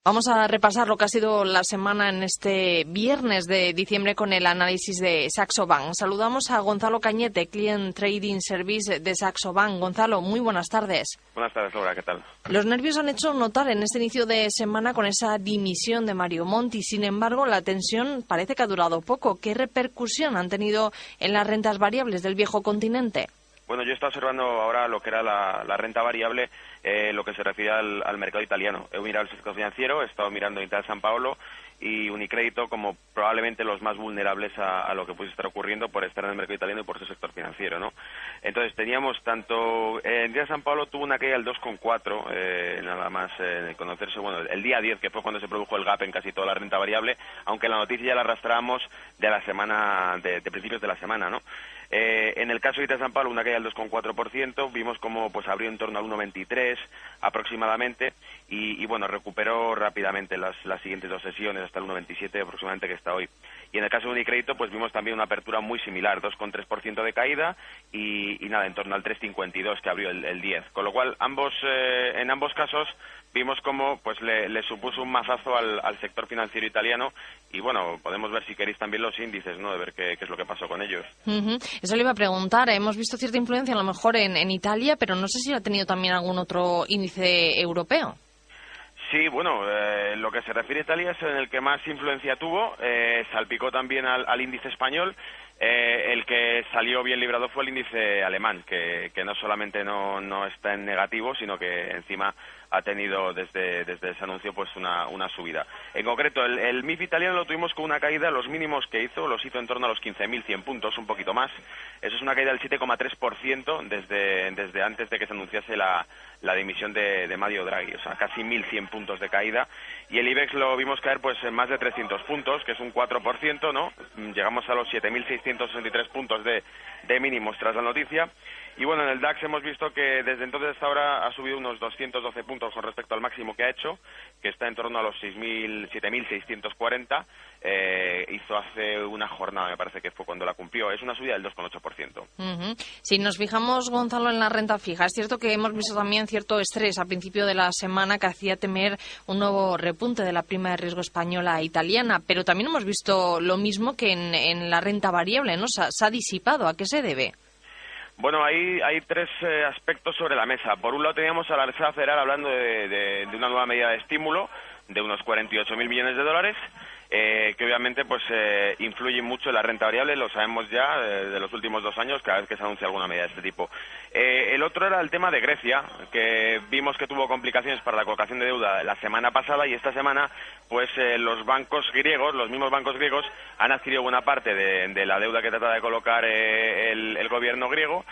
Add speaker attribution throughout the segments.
Speaker 1: Vamos a repasar lo que ha sido la semana en este viernes de diciembre con el análisis de Saxo Bank. Saludamos a Gonzalo Cañete, Client Trading Service de Saxo Bank. Gonzalo, muy buenas tardes.
Speaker 2: Buenas tardes, Laura, ¿qué tal?
Speaker 1: Los nervios han hecho notar en este inicio de semana con esa dimisión de Mario Monti. Sin embargo, la tensión parece que ha durado poco. ¿Qué repercusión han tenido en las rentas variables del viejo continente?
Speaker 2: Bueno, yo he estado observando ahora lo que era la renta variable, lo que se refiere al mercado italiano. He mirado el sector financiero, he estado mirando Intesa San Paolo y Unicredito como probablemente los más vulnerables a lo que puede estar ocurriendo por estar en el mercado italiano y por su sector financiero, ¿no? Entonces teníamos tanto... Intesa San Paolo tuvo una caída del 2,4, nada más conocerse, bueno, el día 10, que fue cuando se produjo el gap en casi toda la renta variable, aunque la noticia ya la arrastrábamos de la semana, de principios de la semana, ¿no? En el caso de Intesa San Paolo, una caída del 2,4%, vimos cómo pues abrió en torno al 1,23 aproximadamente y bueno, recuperó rápidamente las siguientes dos sesiones hasta el 1,27 aproximadamente que está hoy. Y en el caso de Unicredito, pues vimos también una apertura muy similar, 2,3% de caída y nada, en torno al 3,52 que abrió el 10. Con lo cual, en ambos casos vimos cómo pues le supuso un mazazo al sector financiero italiano y bueno, podemos ver si queréis también los índices, ¿no? De ver qué es lo que pasó con ellos.
Speaker 1: Eso le iba a preguntar. Hemos visto cierta influencia a lo mejor en Italia, pero no sé si ha tenido también algún otro índice europeo.
Speaker 2: Sí, bueno, lo que se refiere a Italia es en el que más influencia tuvo, salpicó también al índice español. El que salió bien librado fue el índice alemán, que no solamente no está en negativo, sino que encima ha tenido desde ese anuncio pues una subida. En concreto, el MIB italiano lo tuvimos con una caída, los mínimos que los hizo en torno a los 15.100 puntos, un poquito más. Eso es una caída del 7,3% desde antes de que se anunciase la dimisión de Mario Draghi, o sea, casi 1.100 puntos de caída. Y el IBEX lo vimos caer pues en más de 300 puntos, que es un 4%, ¿no? Llegamos a los 7.663 puntos de mínimos tras la noticia. Y bueno, en el DAX hemos visto que desde entonces hasta ahora ha subido unos 212 puntos con respecto al máximo que ha hecho, que está en torno a los 7.640. Hizo hace una jornada, me parece que fue cuando la cumplió. Es una subida del 2,8%.
Speaker 1: Si nos fijamos, Gonzalo, en la renta fija, es cierto que hemos visto también cierto estrés a principio de la semana que hacía temer un nuevo repunte de la prima de riesgo española e italiana, pero también hemos visto lo mismo que en la renta variable, ¿no? Se ha disipado. ¿A qué se debe?
Speaker 2: Bueno, hay tres aspectos sobre la mesa. Por un lado teníamos a la Reserva Federal hablando de una nueva medida de estímulo de unos 48.000 millones de dólares, que obviamente pues influye mucho en la renta variable, lo sabemos ya de los últimos 2 años, cada vez que se anuncia alguna medida de este tipo. El otro era el tema de Grecia, que vimos que tuvo complicaciones para la colocación de deuda la semana pasada y esta semana pues los bancos griegos, los mismos bancos griegos, han adquirido buena parte de la deuda que trata de colocar el gobierno griego.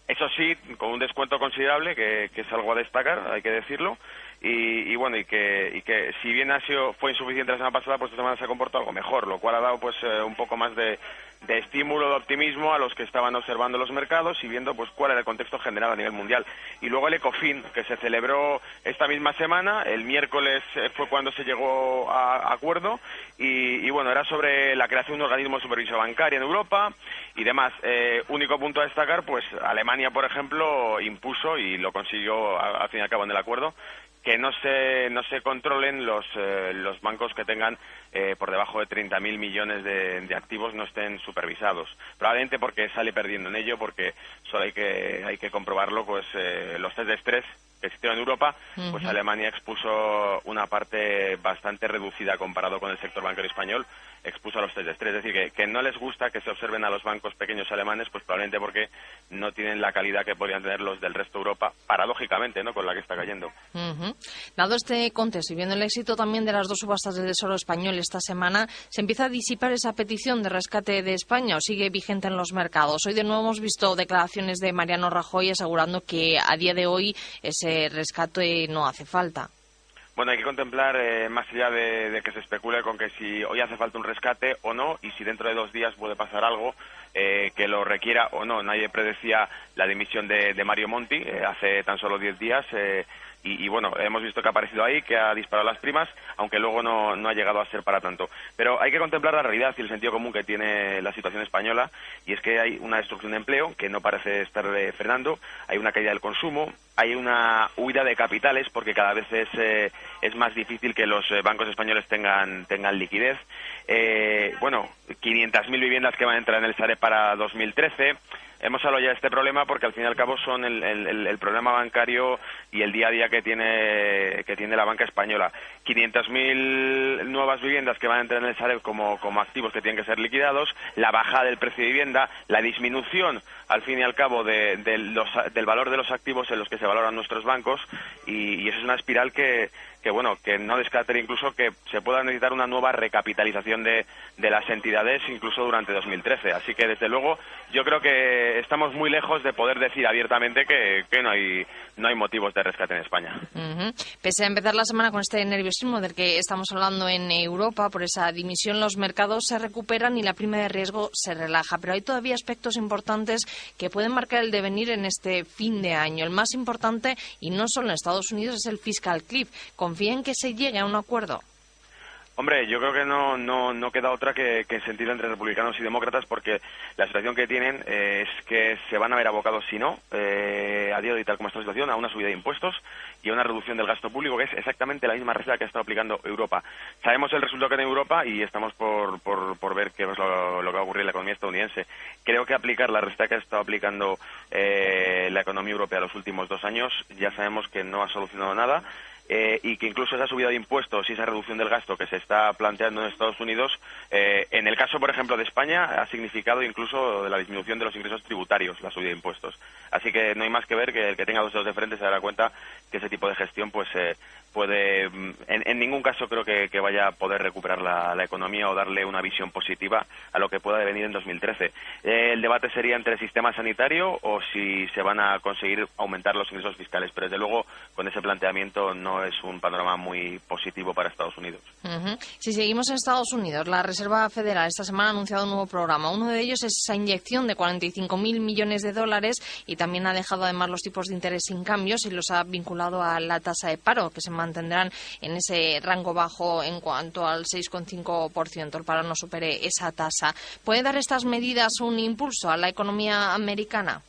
Speaker 2: Eso sí, con un descuento considerable, que es algo a destacar, hay que decirlo. Y bueno, y que si bien fue insuficiente la semana pasada, pues esta semana se ha comportado algo mejor, lo cual ha dado pues un poco más de estímulo, de optimismo a los que estaban observando los mercados y viendo pues cuál era el contexto general a nivel mundial. Y luego el Ecofin, que se celebró esta misma semana, el miércoles fue cuando se llegó a acuerdo y bueno, era sobre la creación de un organismo de supervisión bancaria en Europa y demás. Único punto a destacar, pues Alemania, por ejemplo, impuso y lo consiguió al fin y al cabo en el acuerdo, que no se controlen los bancos que tengan por debajo de 30.000 millones de activos, no estén supervisados. Probablemente porque sale perdiendo en ello, porque solo hay que comprobarlo, pues los test de estrés que existieron en Europa, pues Alemania expuso una parte bastante reducida comparado con el sector bancario español, expuso a los test de estrés. Es decir, que no les gusta que se observen a los bancos pequeños alemanes, pues probablemente porque no tienen la calidad que podrían tener los del resto de Europa, paradójicamente, ¿no?, con la que está cayendo.
Speaker 1: Dado este contexto y viendo el éxito también de las 2 subastas del Tesoro español esta semana, ¿se empieza a disipar esa petición de rescate de España o sigue vigente en los mercados? Hoy de nuevo hemos visto declaraciones de Mariano Rajoy asegurando que a día de hoy ese rescate no hace falta.
Speaker 2: Bueno, hay que contemplar, más allá de que se especule con que si hoy hace falta un rescate o no, y si dentro de 2 días puede pasar algo que lo requiera o no. Nadie predecía la dimisión de Mario Monti hace tan solo 10 días, y bueno, hemos visto que ha aparecido ahí, que ha disparado las primas, aunque luego no ha llegado a ser para tanto. Pero hay que contemplar la realidad y el sentido común que tiene la situación española, y es que hay una destrucción de empleo que no parece estar frenando, hay una caída del consumo, hay una huida de capitales porque cada vez es más difícil que los bancos españoles tengan liquidez. Bueno, 500.000 viviendas que van a entrar en el Sareb para 2013. Hemos hablado ya de este problema porque al fin y al cabo son el problema bancario y el día a día que tiene la banca española. 500.000 nuevas viviendas que van a entrar en el Sareb como activos que tienen que ser liquidados, la bajada del precio de vivienda, la disminución al fin y al cabo del valor de los activos en los que se valoran nuestros bancos, y eso es una espiral que no descartaría incluso que se pueda necesitar una nueva recapitalización de las entidades incluso durante 2013. Así que, desde luego, yo creo que estamos muy lejos de poder decir abiertamente que no hay motivos de rescate en España.
Speaker 1: Pese a empezar la semana con este nerviosismo del que estamos hablando en Europa, por esa dimisión, los mercados se recuperan y la prima de riesgo se relaja. Pero hay todavía aspectos importantes que pueden marcar el devenir en este fin de año. El más importante, y no solo en Estados Unidos, es el fiscal cliff. ¿Confía en que se llegue a un acuerdo?
Speaker 2: Hombre, yo creo que no queda otra que sentir entre republicanos y demócratas, porque la situación que tienen es que se van a ver abocados, si no, a día de hoy, tal como está la situación, a una subida de impuestos y a una reducción del gasto público, que es exactamente la misma receta que ha estado aplicando Europa. Sabemos el resultado que tiene Europa y estamos por ver qué es lo que va a ocurrir en la economía estadounidense. Creo que aplicar la receta que ha estado aplicando la economía europea los últimos 2 años, ya sabemos que no ha solucionado nada. Y que incluso esa subida de impuestos y esa reducción del gasto que se está planteando en Estados Unidos, en el caso, por ejemplo, de España, ha significado incluso de la disminución de los ingresos tributarios, la subida de impuestos. Así que no hay más que ver que el que tenga 2 dedos de frente se dará cuenta que ese tipo de gestión pues puede, en ningún caso creo que vaya a poder recuperar la economía o darle una visión positiva a lo que pueda devenir en 2013. El debate sería entre el sistema sanitario o si se van a conseguir aumentar los ingresos fiscales, pero desde luego con ese planteamiento no es un panorama muy positivo para Estados Unidos.
Speaker 1: Si seguimos en Estados Unidos, la Reserva Federal esta semana ha anunciado un nuevo programa. Uno de ellos es esa inyección de 45.000 millones de dólares, y también ha dejado además los tipos de interés sin cambios y los ha vinculado a la tasa de paro, que se mantendrán en ese rango bajo en cuanto al 6,5%. El paro no supere esa tasa. ¿Puede dar estas medidas un impulso a la economía americana?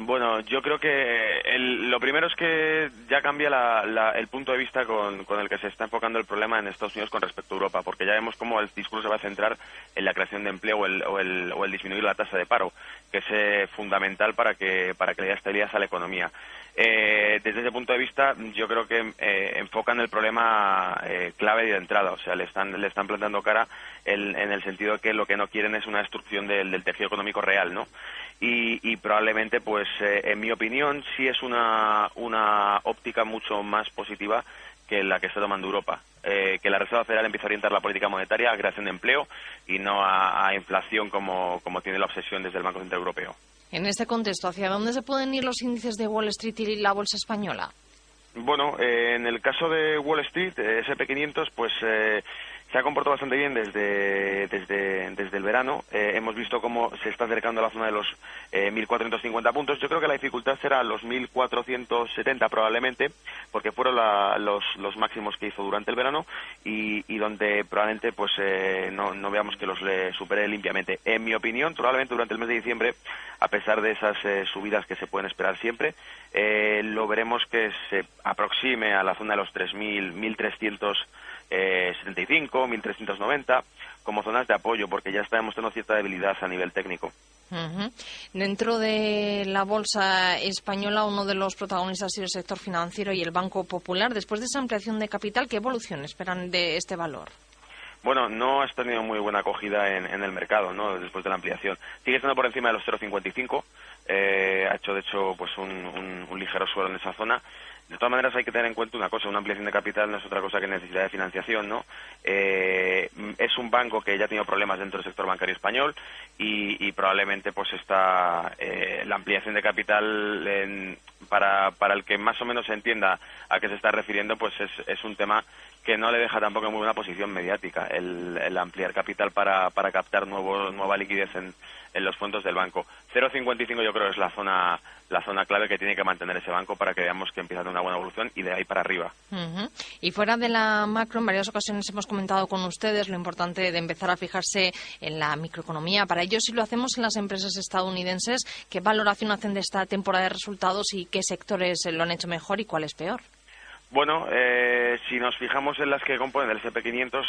Speaker 2: Bueno, yo creo que lo primero es que ya cambia el punto de vista con el que se está enfocando el problema en Estados Unidos con respecto a Europa, porque ya vemos cómo el discurso se va a centrar en la creación de empleo o el disminuir la tasa de paro, que es fundamental para que haya estabilidad a la economía. Desde ese punto de vista, yo creo que enfocan el problema clave y de entrada, o sea, le están plantando cara en el sentido de que lo que no quieren es una destrucción del tejido económico real, ¿no? Y probablemente, pues, en mi opinión, sí es una óptica mucho más positiva que la que está tomando Europa. Que la Reserva Federal empiece a orientar la política monetaria a creación de empleo y no a inflación como tiene la obsesión desde el Banco Central Europeo.
Speaker 1: En este contexto, ¿hacia dónde se pueden ir los índices de Wall Street y la bolsa española?
Speaker 2: Bueno, en el caso de Wall Street, S&P 500, pues se ha comportado bastante bien desde el verano. Hemos visto cómo se está acercando a la zona de los 1.450 puntos. Yo creo que la dificultad será los 1.470 probablemente, porque fueron los máximos que hizo durante el verano y donde probablemente pues no veamos que los supere limpiamente. En mi opinión, probablemente durante el mes de diciembre, a pesar de esas subidas que se pueden esperar siempre, lo veremos que se aproxime a la zona de los 3.000, 1.375, 1.390 como zonas de apoyo, porque ya está demostrando cierta debilidad a nivel técnico.
Speaker 1: Dentro de la bolsa española, uno de los protagonistas ha sido el sector financiero y el Banco Popular. Después de esa ampliación de capital, ¿qué evolución esperan de este valor?
Speaker 2: Bueno, no has tenido muy buena acogida en el mercado, ¿no? Después de la ampliación. Sigue estando por encima de los 0,55. Ha hecho, de hecho, pues un ligero suelo en esa zona. De todas maneras, hay que tener en cuenta una cosa: una ampliación de capital no es otra cosa que necesidad de financiación, ¿no? Es un banco que ya ha tenido problemas dentro del sector bancario español y probablemente pues la ampliación de capital para el que más o menos se entienda a qué se está refiriendo, pues es un tema que no le deja tampoco en muy buena posición mediática el ampliar capital para captar nueva liquidez en los fondos del banco. 0,55 yo creo que es la zona clave que tiene que mantener ese banco para que veamos que empieza a tener una buena evolución y de ahí para arriba.
Speaker 1: Y fuera de la macro, en varias ocasiones hemos comentado con ustedes lo importante de empezar a fijarse en la microeconomía. Para ello, si lo hacemos en las empresas estadounidenses, ¿qué valoración hacen de esta temporada de resultados y qué sectores lo han hecho mejor y cuáles peor?
Speaker 2: Bueno, si nos fijamos en las que componen el S&P 500,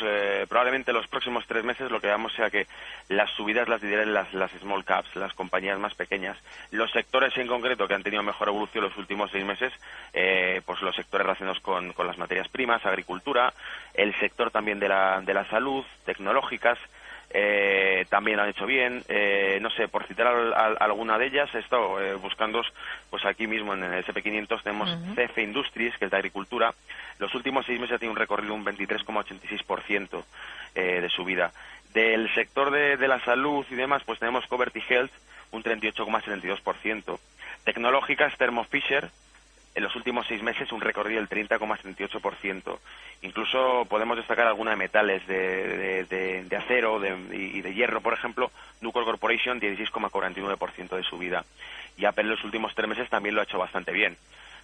Speaker 2: probablemente los próximos 3 meses lo que veamos sea que las subidas las lideren las small caps, las compañías más pequeñas. Los sectores en concreto que han tenido mejor evolución los últimos 6 meses, pues los sectores relacionados con las materias primas, agricultura, el sector también de la salud, tecnológicas, también lo han hecho bien. No sé, por citar alguna de ellas, he estado buscando, pues aquí mismo en el S&P 500 tenemos CF Industries, que es de agricultura. Los últimos 6 meses ha tenido un recorrido un 23,86% de subida. Del sector de la salud y demás, pues tenemos Coverty Health, un 38,72%. Tecnológicas, Thermo Fisher, en los últimos 6 meses un recorrido del 30,78%. Incluso podemos destacar alguna de metales de acero y de hierro, por ejemplo, Nucor Corporation, 16,49% de subida. Y Apple en los últimos 3 meses también lo ha hecho bastante bien.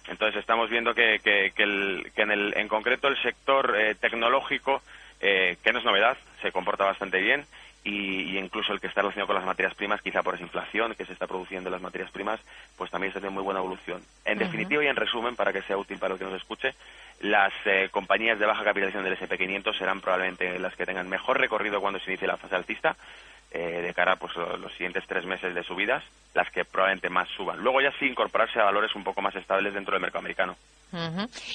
Speaker 2: Entonces estamos viendo que en concreto el sector tecnológico, que no es novedad, se comporta bastante bien. Y incluso el que está relacionado con las materias primas, quizá por esa inflación que se está produciendo en las materias primas, pues también está teniendo muy buena evolución. En definitiva y en resumen, para que sea útil para el que nos escuche, las compañías de baja capitalización del S&P 500 serán probablemente las que tengan mejor recorrido cuando se inicie la fase alcista, de cara pues los siguientes 3 meses de subidas, las que probablemente más suban. Luego ya sí incorporarse a valores un poco más estables dentro del mercado americano.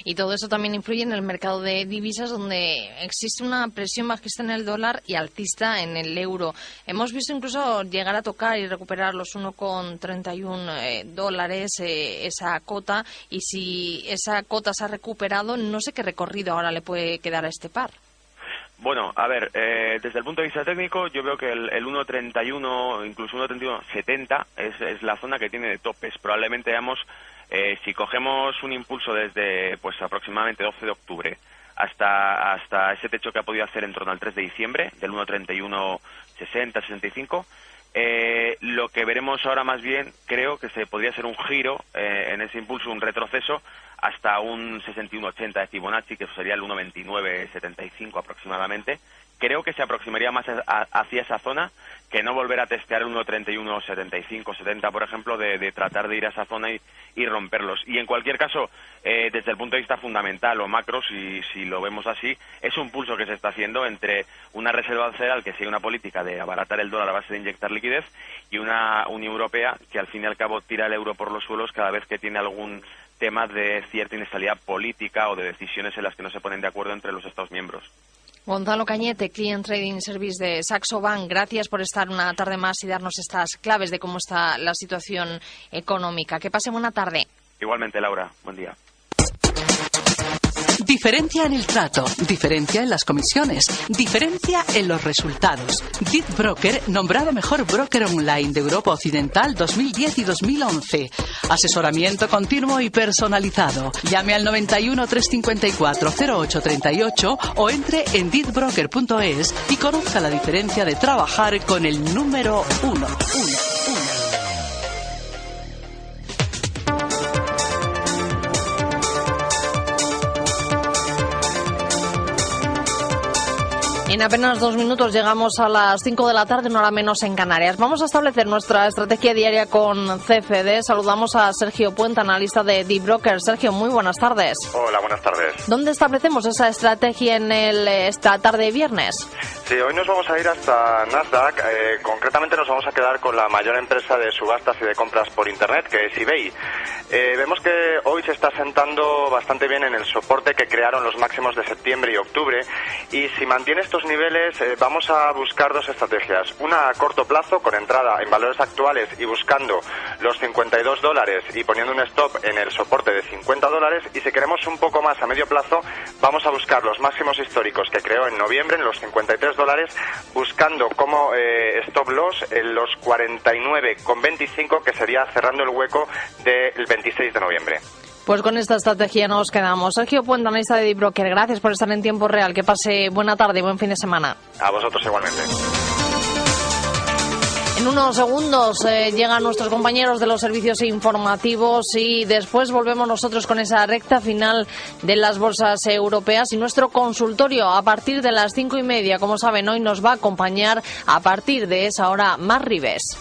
Speaker 1: Y todo eso también influye en el mercado de divisas, donde existe una presión bajista en el dólar y alcista en el euro. Hemos visto incluso llegar a tocar y recuperar los 1,31 dólares esa cota, y si esa cota se ha recuperado, no sé qué recorrido ahora le puede quedar a este par.
Speaker 2: Bueno, a ver, desde el punto de vista técnico, yo veo que el 1,31, incluso 1,31,70 es la zona que tiene de topes. Probablemente veamos, si cogemos un impulso desde pues aproximadamente 12 de octubre hasta ese techo que ha podido hacer en torno al 3 de diciembre, del 1,31,60, 65, lo que veremos ahora más bien, creo que se podría ser un giro en ese impulso, un retroceso, hasta un 61,80 de Fibonacci, que eso sería el 1,29,75 aproximadamente. Creo que se aproximaría más hacia esa zona que no volver a testear el 1,31,75, 70, por ejemplo, de tratar de ir a esa zona y romperlos. Y en cualquier caso, desde el punto de vista fundamental o macro, si lo vemos así, es un pulso que se está haciendo entre una reserva federal que sigue una política de abaratar el dólar a base de inyectar liquidez y una Unión Europea que al fin y al cabo tira el euro por los suelos cada vez que tiene algún tema de cierta inestabilidad política o de decisiones en las que no se ponen de acuerdo entre los Estados miembros.
Speaker 1: Gonzalo Cañete, Client Trading Service de Saxo Bank, gracias por estar una tarde más y darnos estas claves de cómo está la situación económica. Que pase buena tarde.
Speaker 2: Igualmente, Laura. Buen día.
Speaker 3: Diferencia en el trato, diferencia en las comisiones, diferencia en los resultados. Dit Broker, nombrado mejor broker online de Europa Occidental 2010 y 2011. Asesoramiento continuo y personalizado. Llame al 91 354 0838 o entre en ditbroker.es y conozca la diferencia de trabajar con el número 1.
Speaker 1: En apenas 2 minutos llegamos a las 5 de la tarde, una hora menos en Canarias. Vamos a establecer nuestra estrategia diaria con CFD. Saludamos a Sergio Puente, analista de Dit Broker. Sergio, muy buenas tardes.
Speaker 4: Hola, buenas tardes.
Speaker 1: ¿Dónde establecemos esa estrategia en esta tarde de viernes?
Speaker 4: Sí, hoy nos vamos a ir hasta Nasdaq. Concretamente nos vamos a quedar con la mayor empresa de subastas y de compras por Internet, que es eBay. Vemos que hoy se está sentando bastante bien en el soporte que crearon los máximos de septiembre y octubre, y si mantiene estos niveles vamos a buscar 2 estrategias. Una a corto plazo, con entrada en valores actuales y buscando los $52 y poniendo un stop en el soporte de $50, y si queremos un poco más a medio plazo vamos a buscar los máximos históricos que creó en noviembre en los $53, buscando como stop loss en los 49,25, que sería cerrando el hueco del 26 de noviembre.
Speaker 1: Pues con esta estrategia nos quedamos. Sergio Puente, analista de DeepBroker, gracias por estar en tiempo real. Que pase buena tarde y buen fin de semana.
Speaker 4: A vosotros igualmente.
Speaker 1: En unos segundos llegan nuestros compañeros de los servicios informativos y después volvemos nosotros con esa recta final de las bolsas europeas y nuestro consultorio a partir de las 5:30. Como saben, hoy nos va a acompañar a partir de esa hora Mar Ribes.